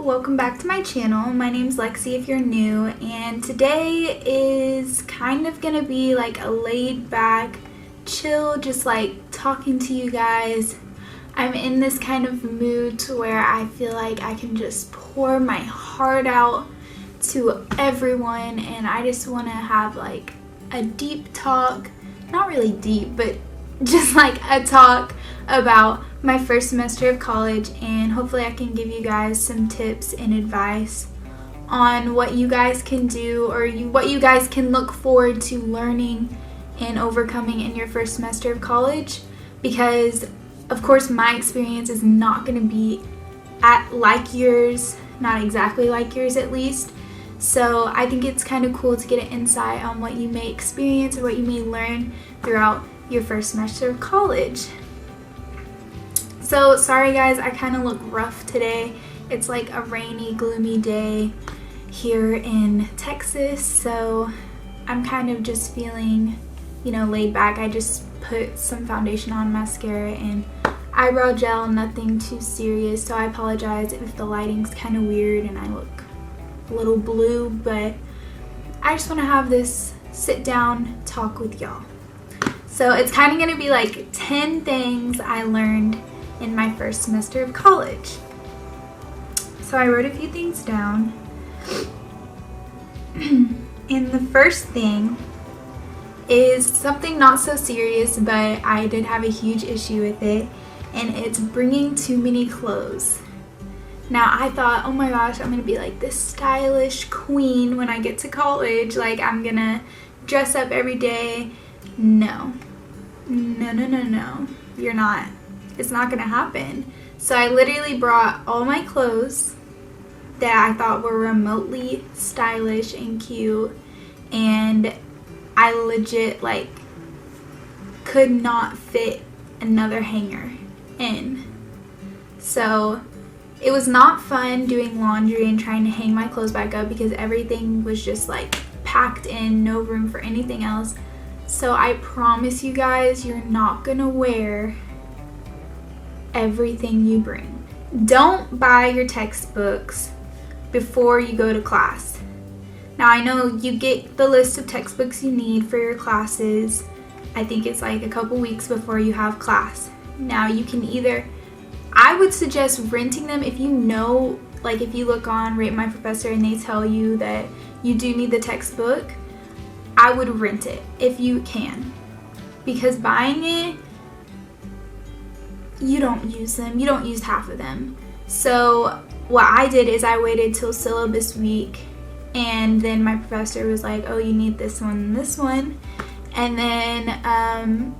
welcome back to my channel. My name's Lexi if you're new, and today is kind of gonna be like a laid back, chill, just like talking to you guys. I'm in this kind of mood to where I feel like I can just pour my heart out to everyone, and I just want to have like a deep talk, not really deep, but just like a talk about my first semester of college, and hopefully I can give you guys some tips and advice on what you guys can do or what you guys can look forward to learning and overcoming in your first semester of college, because of course my experience is not going to be like yours, not exactly like yours at least. So I think it's kind of cool to get an insight on what you may experience or what you may learn throughout your first semester of college. So sorry guys, I kind of look rough today. It's like a rainy, gloomy day here in Texas, so I'm kind of just feeling, laid back. I just put some foundation on, mascara, and eyebrow gel, nothing too serious, so I apologize if the lighting's kind of weird and I look a little blue, but I just want to have this sit down talk with y'all. So it's kind of going to be like 10 things I learned in my first semester of college. So I wrote a few things down. And the first thing is something not so serious, but I did have a huge issue with it, and it's bringing too many clothes. Now I thought, oh my gosh, I'm gonna be like this stylish queen when I get to college, like I'm gonna dress up every day. No, you're not. It's not gonna happen. So I literally brought all my clothes that I thought were remotely stylish and cute, and I legit could not fit another hanger in. So it was not fun doing laundry and trying to hang my clothes back up because everything was just packed in, no room for anything else. So I promise you guys, you're not gonna wear everything you bring. Don't buy your textbooks before you go to class. Now I know you get the list of textbooks you need for your classes. I think it's like a couple weeks before you have class. Now you can I would suggest renting them if you know, if you look on Rate My Professor and they tell you that you do need the textbook, I would rent it if you can, because buying it, you don't use them. You don't use half of them. So what I did is I waited till syllabus week, and then my professor was like, oh, you need this one and this one. And then,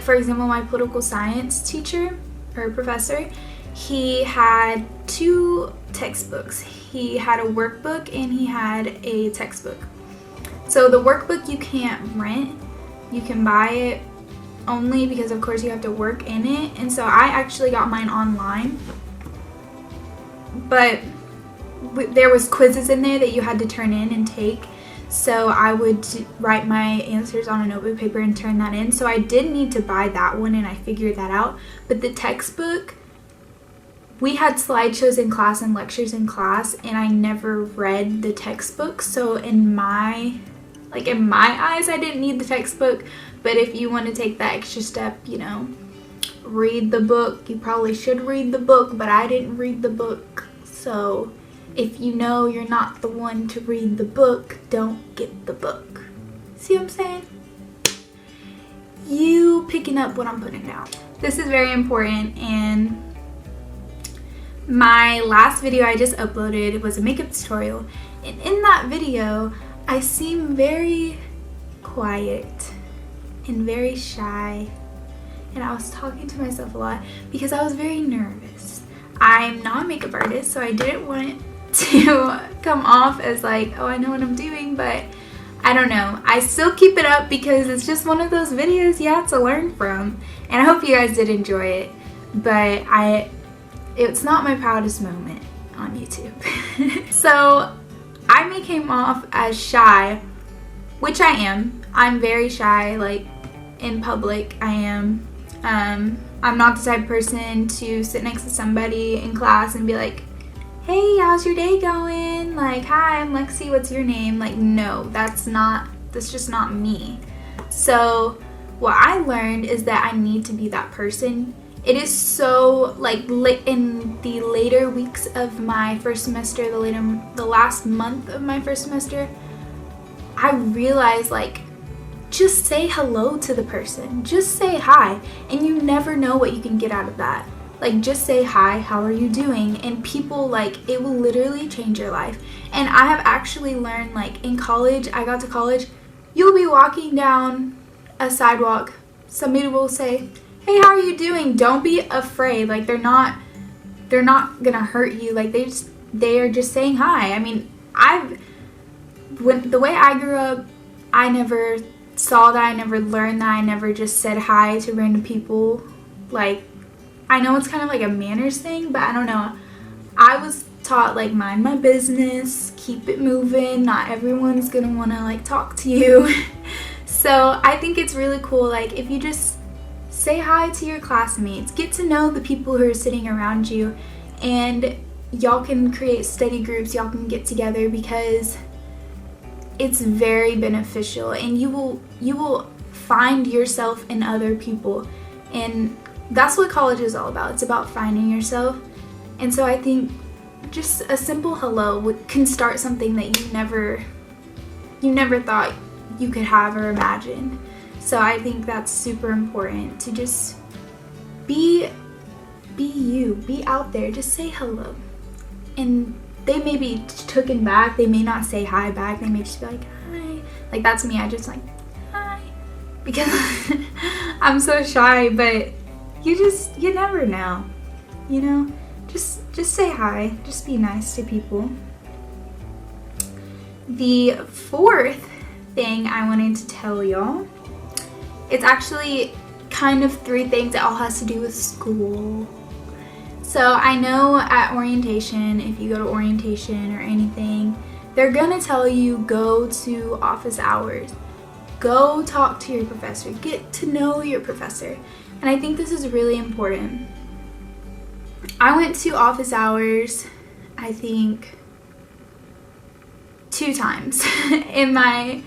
for example, my political science teacher or professor, he had 2 textbooks. He had a workbook and he had a textbook. So the workbook you can't rent, you can buy it only because of course you have to work in it. And so I actually got mine online, but there was quizzes in there that you had to turn in and take. So I would write my answers on a notebook paper and turn that in. So I did need to buy that one, and I figured that out. But the textbook, we had slideshows in class and lectures in class, and I never read the textbook. So in my eyes, I didn't need the textbook. But if you want to take that extra step, read the book, you probably should read the book, but I didn't read the book. So if you know you're not the one to read the book, don't get the book. See what I'm saying? You picking up what I'm putting down. This is very important, and my last video I just uploaded was a makeup tutorial, and in that video I seem very quiet and very shy, and I was talking to myself a lot because I was very nervous. I'm not a makeup artist, so I didn't want it to come off as oh, I know what I'm doing, but I don't know. I still keep it up because it's just one of those videos you have to learn from, and I hope you guys did enjoy it, but it's not my proudest moment on YouTube. So I may came off as shy, which I am. I'm very shy, in public. I am. I'm not the type of person to sit next to somebody in class and be like, hey, how's your day going? Like, hi, I'm Lexi, what's your name? Like, no, that's just not me. So what I learned is that I need to be that person. It is so, like, in the later weeks of my first semester, the last month of my first semester, I realized, like, just say hello to the person. Just say hi, and you never know what you can get out of that. Like, just say hi, how are you doing? And people, like, it will literally change your life. And I have actually learned, like, in college, I got to college, you'll be walking down a sidewalk, somebody will say, hey, how are you doing? Don't be afraid. Like, they're not gonna hurt you. Like, they are just saying hi. I mean, the way I grew up, I never saw that, I never learned that, I never just said hi to random people. Like, I know it's kind of like a manners thing, but I don't know. I was taught, like, mind my business, keep it moving, not everyone's gonna wanna, like, talk to you. So I think it's really cool, like, if you just say hi to your classmates, get to know the people who are sitting around you, and y'all can create study groups, y'all can get together, because it's very beneficial, and you will find yourself in other people, and that's what college is all about. It's about finding yourself. And so I think just a simple hello can start something that you never thought you could have or imagine. So I think that's super important, to just be you, be out there, just say hello. And they may be taken back, they may not say hi back, they may just be like, hi. Like, that's me, I just like, hi, because I'm so shy, but you never know, you know, just say hi, just be nice to people. The fourth thing I wanted to tell y'all, it's actually kind of 3 things. It all has to do with school. So I know at orientation, if you go to orientation or anything, they're gonna tell you go to office hours, go talk to your professor, get to know your professor. And I think this is really important. I went to office hours, I think, 2 times in my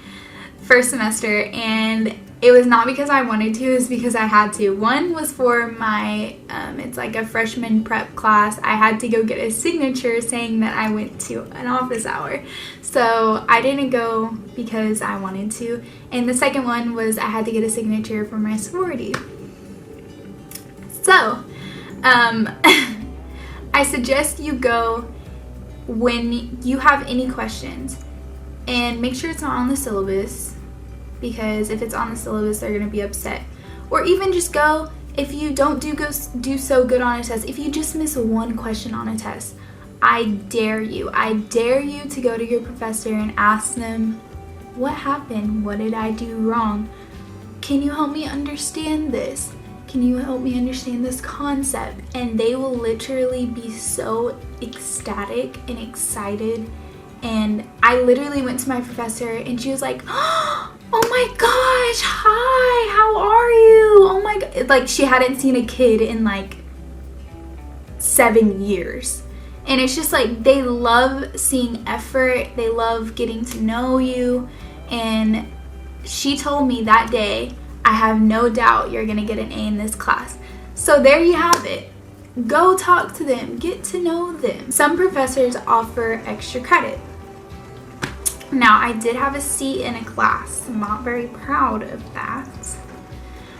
first semester, and it was not because I wanted to, it was because I had to. One was for my, it's like a freshman prep class. I had to go get a signature saying that I went to an office hour. So I didn't go because I wanted to. And the second one was I had to get a signature for my sorority. So, I suggest you go when you have any questions, and make sure it's not on the syllabus, because if it's on the syllabus, they're going to be upset. Or even just go, if you don't do so good on a test, if you just miss 1 question on a test, I dare you to go to your professor and ask them, what happened? What did I do wrong? Can you help me understand this? Can you help me understand this concept? And they will literally be so ecstatic and excited. And I literally went to my professor and she was like, oh my gosh, hi, how are you? Oh my god. Like, she hadn't seen a kid in like 7 years. And it's just like, they love seeing effort, they love getting to know you. And she told me that day, I have no doubt you're gonna get an A in this class. So there you have it. Go talk to them, get to know them. Some professors offer extra credit. Now, I did have a C in a class. I'm not very proud of that.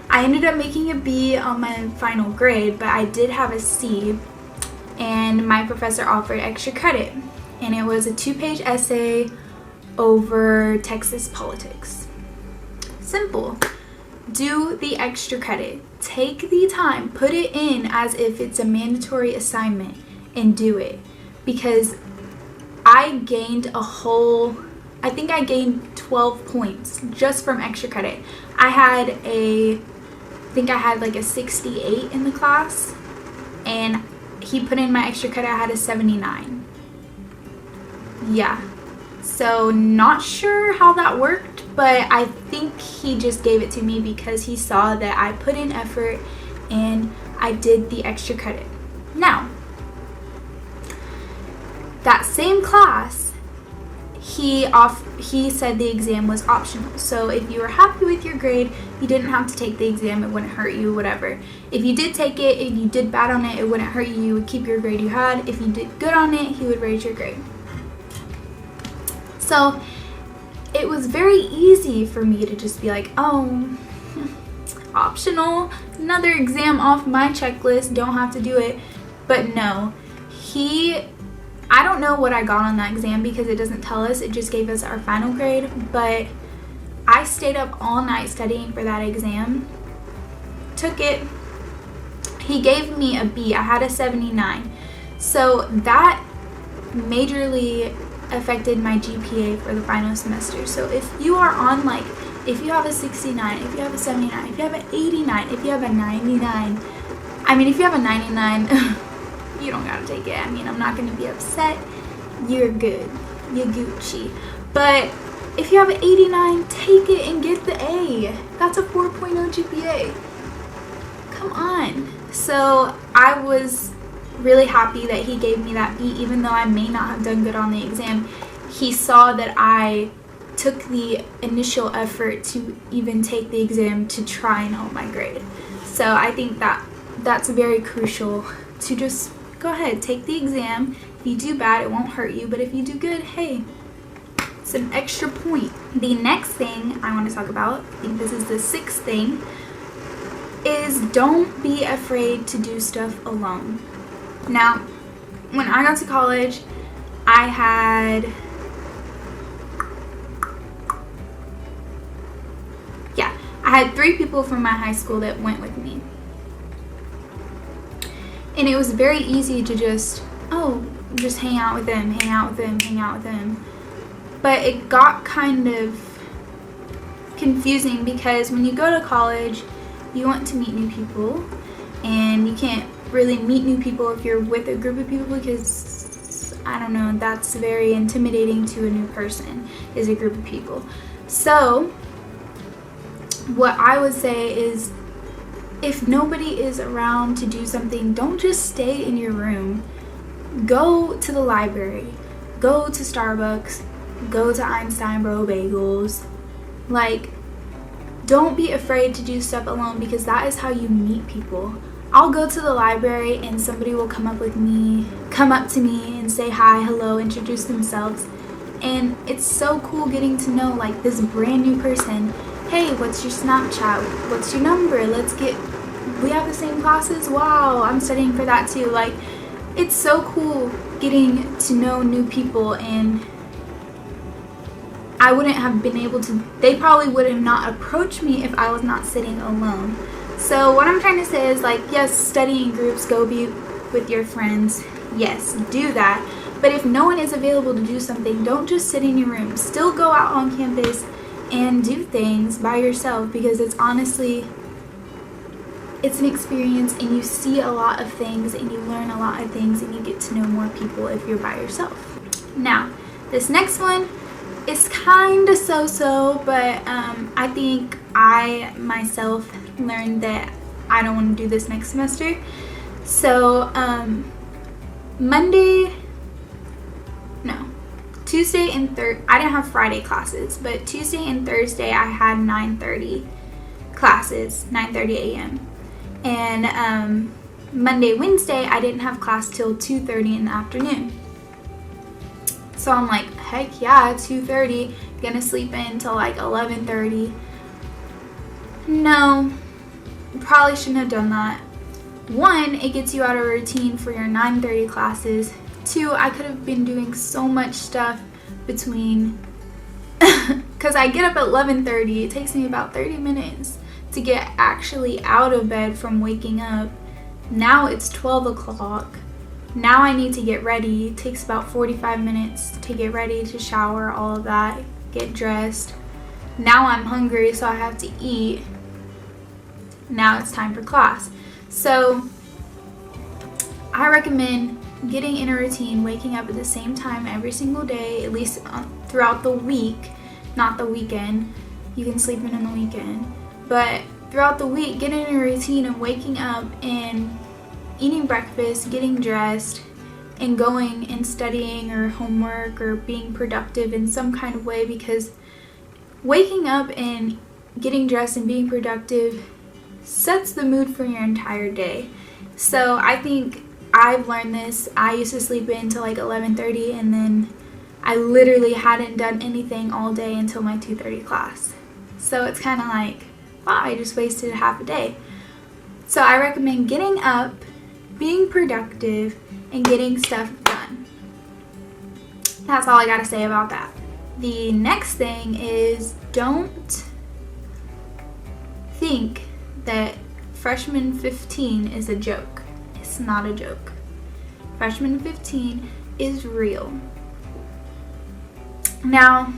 I ended up making a B on my final grade, but I did have a C, and my professor offered extra credit. And it was a 2-page essay over Texas politics. Simple. Do the extra credit. Take the time, put it in as if it's a mandatory assignment, and do it. Because I gained I think I gained 12 points just from extra credit. I think I had like a 68 in the class, and he put in my extra credit, I had a 79. Yeah. So not sure how that worked, but I think he just gave it to me because he saw that I put in effort and I did the extra credit. Now, class, he said the exam was optional. So if you were happy with your grade, you didn't have to take the exam. It wouldn't hurt you, whatever. If you did take it and you did bad on it, it wouldn't hurt you. You would keep your grade you had. If you did good on it, he would raise your grade. So it was very easy for me to just be like, oh, optional, another exam off my checklist, don't have to do it. But no, I don't know what I got on that exam because it doesn't tell us. It just gave us our final grade. But I stayed up all night studying for that exam. Took it. He gave me a B. I had a 79. So that majorly affected my GPA for the final semester. So if you are on if you have a 69, if you have a 79, if you have an 89, if you have a 99, if you have a 99, you don't gotta take it. I'm not gonna be upset. You're good. You're Gucci. But if you have an 89, take it and get the A. That's a 4.0 GPA. Come on. So I was really happy that he gave me that B, even though I may not have done good on the exam. He saw that I took the initial effort to even take the exam to try and hold my grade. So I think that's very crucial to just go ahead, take the exam. If you do bad, it won't hurt you, but if you do good, hey, it's an extra point. The next thing I want to talk about, I think this is the 6th thing, is don't be afraid to do stuff alone. Now, when I got to college, I had 3 people from my high school that went with me. And it was very easy to just hang out with them. But it got kind of confusing because when you go to college, you want to meet new people. And you can't really meet new people if you're with a group of people because, I don't know, that's very intimidating to a new person, is a group of people. So what I would say is, if nobody is around to do something, don't just stay in your room. Go to the library. Go to Starbucks. Go to Einstein Bro Bagels. Don't be afraid to do stuff alone because that is how you meet people. I'll go to the library and somebody will come up to me and say hi, hello, introduce themselves. And it's so cool getting to know this brand new person. Hey, what's your Snapchat? What's your number? We have the same classes? Wow, I'm studying for that too. It's so cool getting to know new people, and I wouldn't have been able to, they probably would have not approached me if I was not sitting alone. So what I'm trying to say is yes, study in groups, go be with your friends. Yes, do that. But if no one is available to do something, don't just sit in your room. Still go out on campus and do things by yourself because it's an experience and you see a lot of things and you learn a lot of things and you get to know more people if you're by yourself. Now, this next one is kind of so-so, but I think I myself learned that I don't want to do this next semester. So Tuesday and I didn't have Friday classes, but Tuesday and Thursday I had 9:30 classes, 9:30 a.m. And Monday, Wednesday I didn't have class till 2:30 in the afternoon. So I'm like, heck yeah, 2:30, gonna sleep in till 11:30. No, probably shouldn't have done that. 1, it gets you out of routine for your 9:30 classes. 2, I could have been doing so much stuff between, because I get up at 11:30. It takes me about 30 minutes to get actually out of bed from waking up. Now it's 12 o'clock. Now I need to get ready. It takes about 45 minutes to get ready, to shower, all of that, get dressed. Now I'm hungry, so I have to eat. Now it's time for class. So I recommend getting in a routine, waking up at the same time every single day, at least throughout the week, not the weekend. You can sleep in the weekend. But throughout the week, get in a routine of waking up and eating breakfast, getting dressed, and going and studying or homework or being productive in some kind of way, because waking up and getting dressed and being productive sets the mood for your entire day. So I think I've learned this. I used to sleep in till like 11:30, and then I literally hadn't done anything all day until my 2:30 class. So it's kind of like, wow, I just wasted half a day. So I recommend getting up, being productive, and getting stuff done. That's all I gotta say about that. The next thing is, don't think that freshman 15 is a joke. It's not a joke. Freshman 15 is real. Now,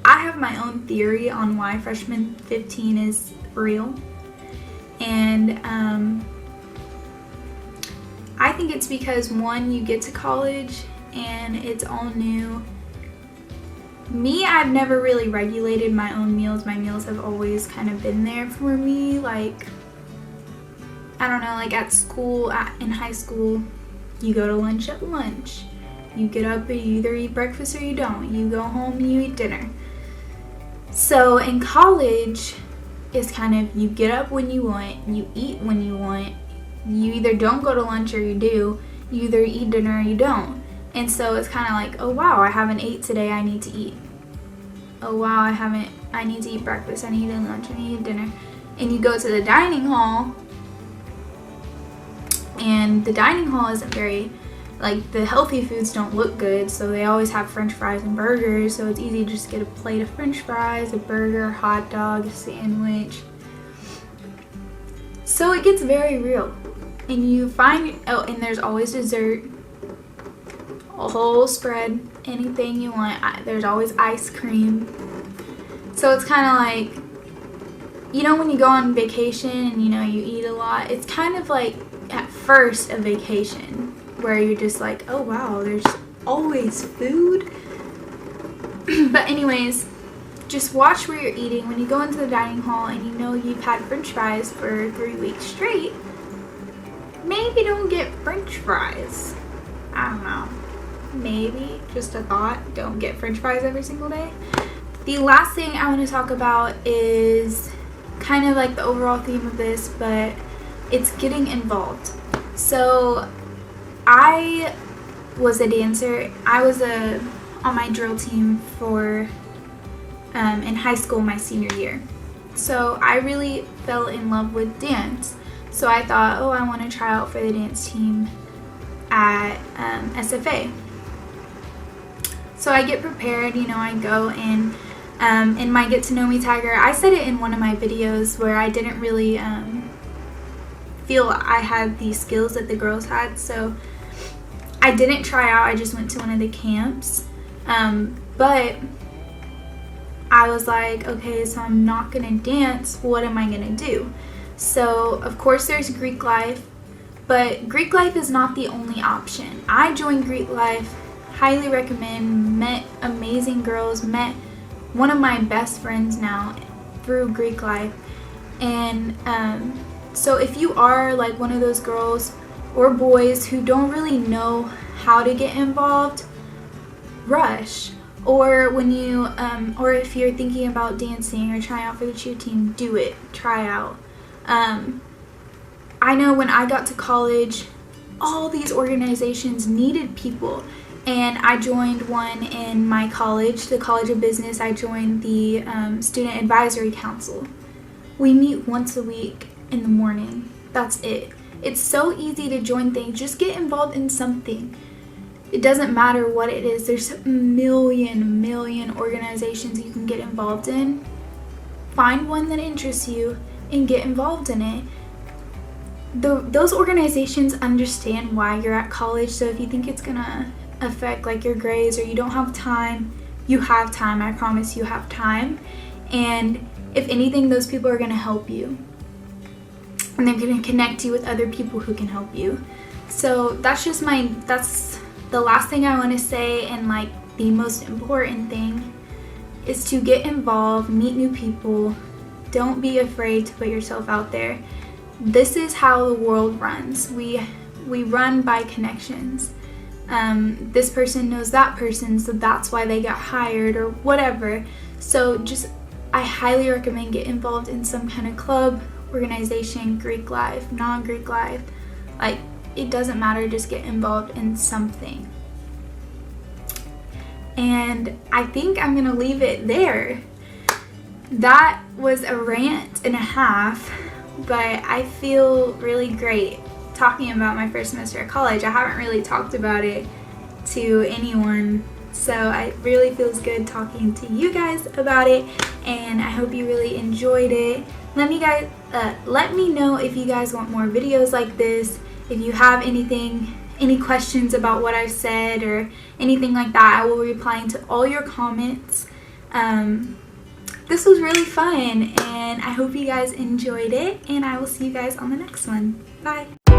I have my own theory on why freshman 15 is real. And I think it's because, one, you get to college and it's all new. Me, I've never really regulated my own meals. My meals have always kind of been there for me. Like, I don't know, like at school, in high school, you go to lunch at lunch. You get up and you either eat breakfast or you don't. You go home and you eat dinner. So in college, it's kind of, you get up when you want, you eat when you want. You either don't go to lunch or you do. You either eat dinner or you don't. And so it's kind of like, oh wow, I haven't ate today, I need to eat. Oh wow, I need to eat breakfast, I need to eat lunch, I need to eat dinner. And you go to the dining hall, and the dining hall isn't very, like, the healthy foods don't look good, so they always have french fries and burgers, so it's easy to just get a plate of french fries, a burger, hot dog, a sandwich. So it gets very real. And you find, oh, and there's always dessert, a whole spread, anything you want. There's always ice cream. So it's kind of like, you know, when you go on vacation and, you know, you eat a lot, it's kind of like, at first, a vacation where you're just like, oh wow, there's always food. But anyways, just watch where you're eating. When you go into the dining hall and you know you've had french fries for 3 weeks straight, maybe don't get french fries. I don't know. Maybe, just a thought, don't get french fries every single day. The last thing I want to talk about is kind of like the overall theme of this, but it's getting involved. So I was a dancer. I was on my drill team for in high school my senior year. So I really fell in love with dance. So I thought, oh, I want to try out for the dance team at SFA. So I get prepared, you know, I go and in my Get to Know Me tagger, I said it in one of my videos where I didn't really feel I had the skills that the girls had, so I didn't try out. I just went to one of the camps, but I was like, okay, so I'm not gonna dance, what am I gonna do? So of course there's Greek life, but Greek life is not the only option. I joined Greek life, highly recommend, met amazing girls, met one of my best friends now through Greek life. And so if you are like one of those girls or boys who don't really know how to get involved, rush. Or when you or if you're thinking about dancing or trying out for the cheer team, do it, try out. I know when I got to college, all these organizations needed people, and I joined one in my college, the College of Business. I joined the Student Advisory Council. We meet once a week in the morning. That's it. It's so easy to join things. Just get involved in something. It doesn't matter what it is. There's a million organizations you can get involved in. Find one that interests you and get involved in it. Those organizations understand why you're at college, so if you think it's gonna affect like your grades or you don't have time, you have time. I promise you have time. And if anything, those people are gonna help you. And they're gonna connect you with other people who can help you. So that's the last thing I want to say, and like the most important thing is to get involved, meet new people. Don't be afraid to put yourself out there. This is how the world runs. We run by connections. this person knows that person, so that's why they got hired or whatever. So I highly recommend get involved in some kind of club, organization, Greek life, non-Greek life. Like, it doesn't matter, just get involved in something. And I think I'm gonna leave it there. That was a rant and a half, but I feel really great talking about my first semester of college. I haven't really talked about it to anyone, so it really feels good talking to you guys about it, and I hope you really enjoyed it. Let me know if you guys want more videos like this. If you have any questions about what I've said or anything like that, I will be replying to all your comments. This was really fun, and I hope you guys enjoyed it, and I will see you guys on the next one. Bye!